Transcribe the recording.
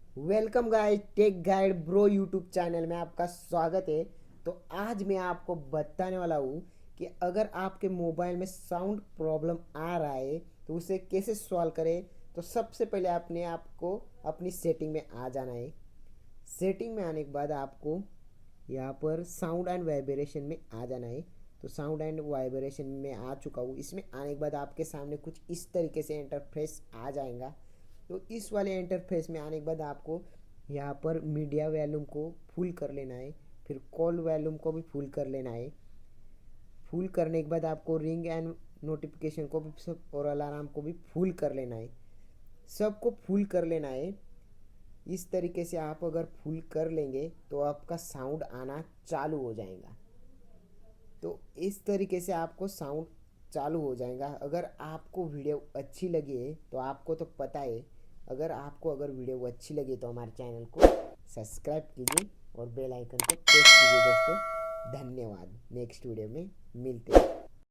Welcome guys, tech guide bro YouTube channel में आपका स्वागत है। तो आज मैं आपको बताने वाला हूँ कि अगर आपके मोबाइल में साउंड प्रॉब्लम आ रहा है तो उसे कैसे सॉल्व करें। तो सबसे पहले आपने आपको अपनी सेटिंग में आ जाना है। सेटिंग में आने के बाद आपको यहाँ पर साउंड एंड वाइब्रेशन में आ जाना है। तो साउंड एंड वाइब्रेशन में आ चुका हूँ। इसमें आने के बाद आपके सामने कुछ इस तरीके से इंटरफेस आ जाएगा। तो इस वाले इंटरफेस में आने के बाद आपको यहाँ पर मीडिया वॉल्यूम को फुल कर लेना है, फिर कॉल वॉल्यूम को भी फुल कर लेना है। फुल करने के बाद आपको रिंग एंड नोटिफिकेशन को भी सब और अलार्म को भी फुल कर लेना है। सबको फुल कर लेना है। इस तरीके से आप अगर फुल कर लेंगे तो आपका साउंड आना चालू हो जाएगा। तो इस तरीके से आपको साउंड चालू हो जाएगा। अगर आपको वीडियो अच्छी लगी है तो आपको तो पता है, अगर वीडियो अच्छी लगी तो हमारे चैनल को सब्सक्राइब कीजिए और बेल आइकन को प्रेस कीजिए दोस्तों। धन्यवाद। नेक्स्ट वीडियो में मिलते हैं।